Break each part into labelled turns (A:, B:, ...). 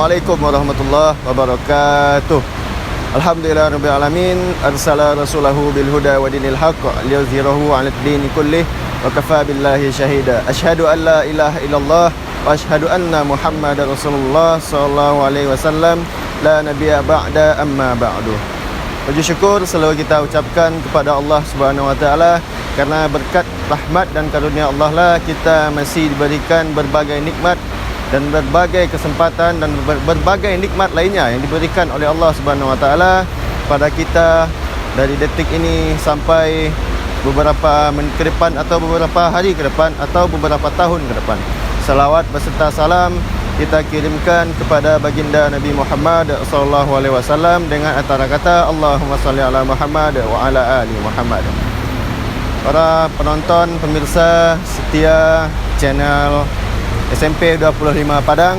A: Assalamualaikum warahmatullahi wabarakatuh. Alhamdulillah rabbil alamin, arsala rasulahu bil huda wa dinil haqq liyuzhirahu 'alad dini kullih wa kafa billahi syahida. Asyhadu an la ilaha illallah wa asyhadu anna Muhammadar Rasulullah sallallahu alaihi wasallam, la nabiyya ba'da amma ba'du. Puji syukur selalu kita ucapkan kepada Allah Subhanahu wa taala, karena berkat rahmat dan karunia Allah lah kita masih diberikan berbagai nikmat dan berbagai kesempatan dan berbagai nikmat lainnya yang diberikan oleh Allah Subhanahu wa taala pada kita dari detik ini sampai beberapa menit ke depan atau beberapa hari ke depan atau beberapa tahun ke depan. Salawat beserta salam kita kirimkan kepada baginda Nabi Muhammad sallallahu alaihi wasallam dengan antara kata Allahumma salli ala Muhammad wa ala ali Muhammad. Para penonton, pemirsa setia channel SMP 25 Padang,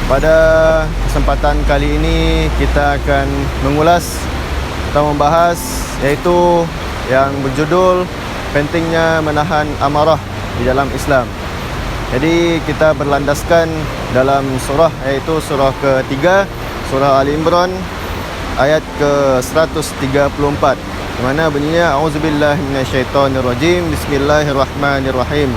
A: pada kesempatan kali ini kita akan mengulas atau membahas yaitu yang berjudul pentingnya menahan amarah di dalam Islam. Jadi kita berlandaskan dalam surah, yaitu surah ketiga, surah Ali Imran ayat ke-134, di mana bunyinya a'udzubillahi minasyaitonirrajim, bismillahirrahmanirrahim.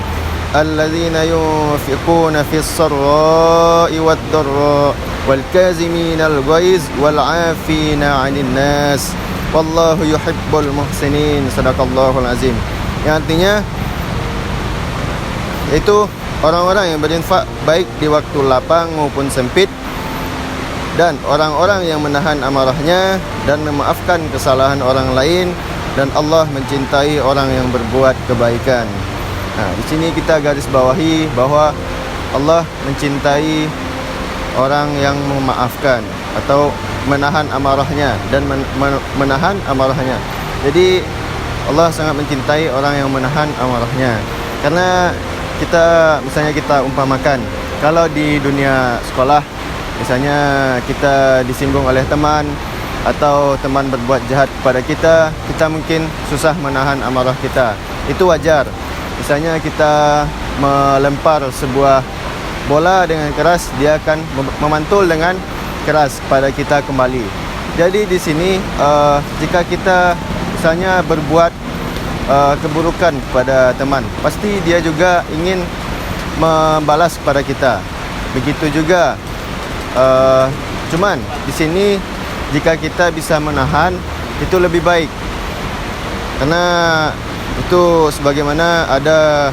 A: Alladzina yunfiquna fis sarra'i wad dharra wal kaziminal ghaiz wal 'afina 'anil nas wallahu yuhibbul muhsinin. Sadaqallahul azim. Yang artinya itu orang-orang yang berinfak baik di waktu lapang maupun sempit, dan orang-orang yang menahan amarahnya dan memaafkan kesalahan orang lain, dan Allah mencintai orang yang berbuat kebaikan. Nah, di sini kita garis bawahi bahwa Allah mencintai orang yang memaafkan atau menahan amarahnya dan menahan amarahnya. Jadi Allah sangat mencintai orang yang menahan amarahnya. Karena misalnya kita umpamakan, kalau di dunia sekolah misalnya kita disinggung oleh teman atau teman berbuat jahat kepada kita, kita mungkin susah menahan amarah kita. Itu wajar. Misalnya kita melempar sebuah bola dengan keras, dia akan memantul dengan keras pada kita kembali. Jadi di sini jika kita misalnya berbuat keburukan kepada teman, pasti dia juga ingin membalas kepada kita. Begitu juga cuman di sini jika kita bisa menahan itu lebih baik. Karena itu sebagaimana ada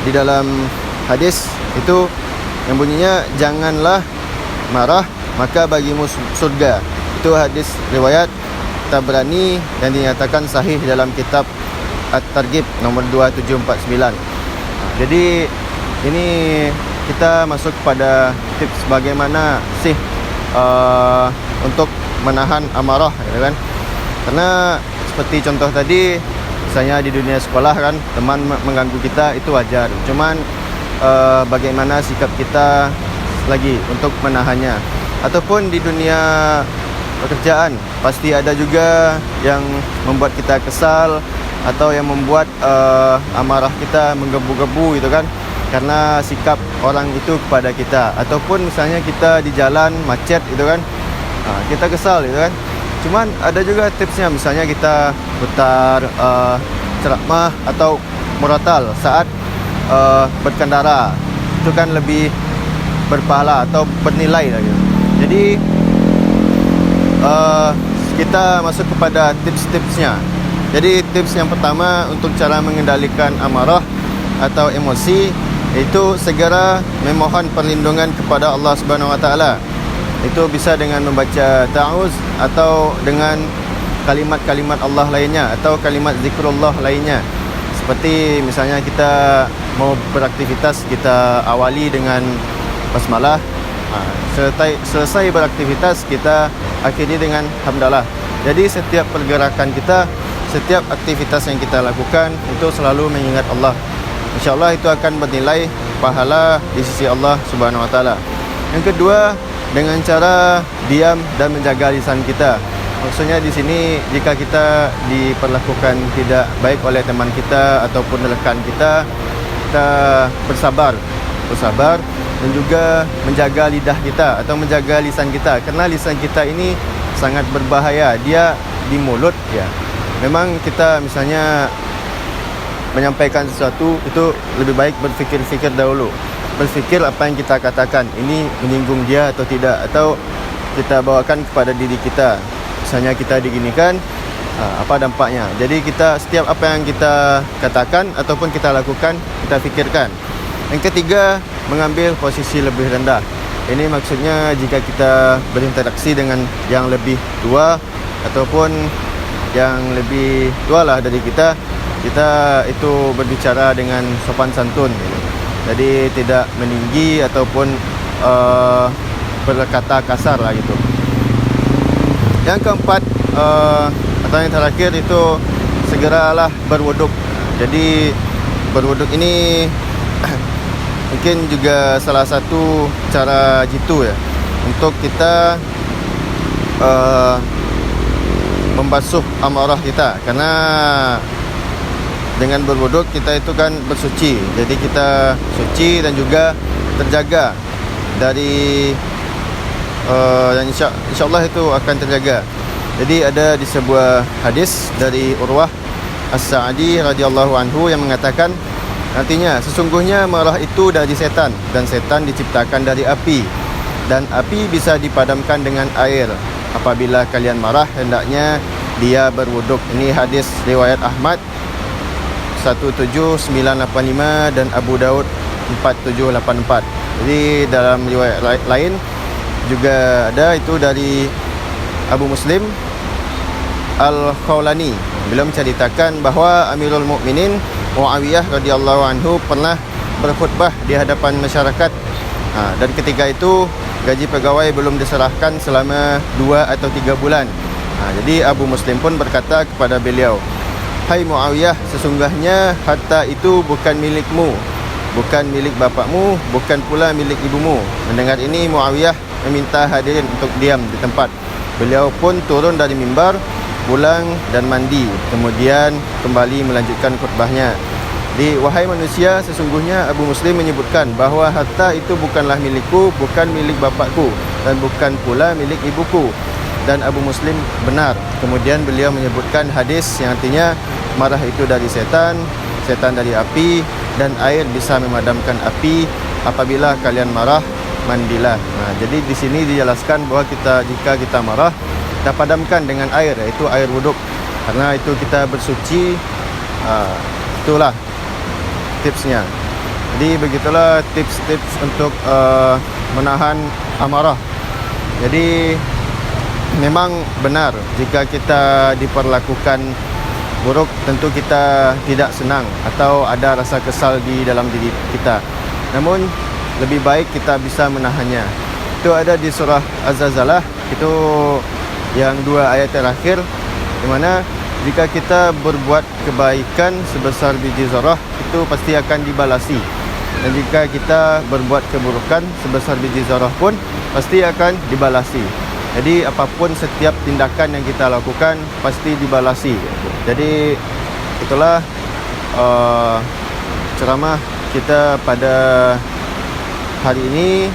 A: di dalam hadis itu yang bunyinya janganlah marah maka bagimu surga. Itu hadis riwayat Tabrani yang dinyatakan sahih dalam kitab At-Targhib nomor 2749. Jadi ini kita masuk pada tips bagaimana sih untuk menahan amarah, gitu kan? Karena seperti contoh tadi, misalnya di dunia sekolah kan teman mengganggu kita, itu wajar. Cuman bagaimana sikap kita lagi untuk menahannya. Ataupun di dunia pekerjaan pasti ada juga yang membuat kita kesal atau yang membuat amarah kita menggebu-gebu, gitu kan, karena sikap orang itu kepada kita. Ataupun misalnya kita di jalan macet, gitu kan, kita kesal, gitu kan. Cuman ada juga tipsnya, misalnya kita putar ceramah atau murotal saat berkendara, itu kan lebih berpahala atau bernilai lagi. Jadi kita masuk kepada tips-tipsnya. Jadi tips yang pertama untuk cara mengendalikan amarah atau emosi, itu segera memohon perlindungan kepada Allah Subhanahu wa taala. Itu bisa dengan membaca ta'awuz atau dengan kalimat-kalimat Allah lainnya atau kalimat zikrullah lainnya. Seperti misalnya kita mau beraktivitas, kita awali dengan basmalah. Selesai beraktivitas kita akhiri dengan hamdalah. Jadi setiap pergerakan kita, setiap aktivitas yang kita lakukan itu selalu mengingat Allah. InsyaAllah itu akan bernilai pahala di sisi Allah Subhanahu wa taala. Yang kedua, dengan cara diam dan menjaga lisan kita. Maksudnya di sini jika kita diperlakukan tidak baik oleh teman kita ataupun rekan kita, kita bersabar bersabar, dan juga menjaga lidah kita atau menjaga lisan kita, kerana lisan kita ini sangat berbahaya. Dia di mulut ya. Memang kita misalnya menyampaikan sesuatu itu lebih baik berfikir-fikir dahulu. Berfikir apa yang kita katakan ini menyinggung dia atau tidak, atau kita bawakan kepada diri kita. Misalnya kita diginikan, apa dampaknya. Jadi kita setiap apa yang kita katakan ataupun kita lakukan, kita fikirkan. Yang ketiga, mengambil posisi lebih rendah. Ini maksudnya jika kita berinteraksi dengan yang lebih tua ataupun yang lebih tua lah dari kita, kita itu berbicara dengan sopan santun. Jadi tidak meninggi ataupun berkata kasar lah gitu. Yang keempat, atau yang terakhir itu segeralah berwuduk. Jadi berwuduk ini mungkin juga salah satu cara jitu ya untuk kita membasuh amarah kita, karena dengan berwuduk kita itu kan bersuci. Jadi kita suci dan juga terjaga dari yang insyaAllah itu akan terjaga. Jadi ada di sebuah hadis dari Urwah As-Sa'di radhiyallahu anhu yang mengatakan, artinya sesungguhnya marah itu dari setan, dan setan diciptakan dari api, dan api bisa dipadamkan dengan air. Apabila kalian marah, hendaknya dia berwuduk. Ini hadis riwayat Ahmad 17985 dan Abu Daud 4784. Jadi dalam riwayat lain juga ada itu dari Abu Muslim Al-Khawlani. Beliau menceritakan bahawa Amirul Mukminin Muawiyah radhiyallahu anhu pernah berkhutbah di hadapan masyarakat. Dan ketika itu gaji pegawai belum diserahkan selama 2 atau 3 bulan. Jadi Abu Muslim pun berkata kepada beliau, "Hai Muawiyah, sesungguhnya harta itu bukan milikmu, bukan milik bapakmu, bukan pula milik ibumu." Mendengar ini Muawiyah meminta hadirin untuk diam di tempat. Beliau pun turun dari mimbar, pulang dan mandi, kemudian kembali melanjutkan khutbahnya. Di wahai manusia, sesungguhnya Abu Muslim menyebutkan bahawa harta itu bukanlah milikku, bukan milik bapakku, dan bukan pula milik ibuku. Dan Abu Muslim benar. Kemudian beliau menyebutkan hadis yang artinya marah itu dari setan, setan dari api, dan air bisa memadamkan api. Apabila kalian marah, mandilah. Jadi di sini dijelaskan bahawa jika kita marah, kita padamkan dengan air, iaitu air wuduk. Karena itu kita bersuci. Itulah tipsnya. Jadi begitulah tips-tips untuk menahan amarah. Jadi memang benar jika kita diperlakukan buruk, tentu kita tidak senang atau ada rasa kesal di dalam diri kita. Namun lebih baik kita bisa menahannya. Itu ada di surah Az-Zalzalah, itu yang 2 ayat terakhir, di mana jika kita berbuat kebaikan sebesar biji zarah, itu pasti akan dibalasi. Dan jika kita berbuat keburukan sebesar biji zarah pun pasti akan dibalasi. Jadi apapun setiap tindakan yang kita lakukan pasti dibalasi. Jadi itulah ceramah kita pada hari ini.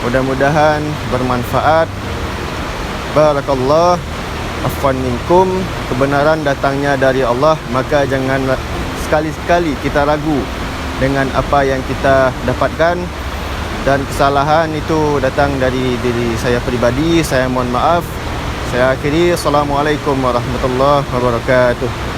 A: Mudah-mudahan bermanfaat. Barakallah. Afwan minkum. Kebenaran datangnya dari Allah, maka jangan sekali-sekali kita ragu dengan apa yang kita dapatkan. Dan kesalahan itu datang dari diri saya pribadi. Saya mohon maaf. Saya akhiri. Assalamualaikum warahmatullahi wabarakatuh.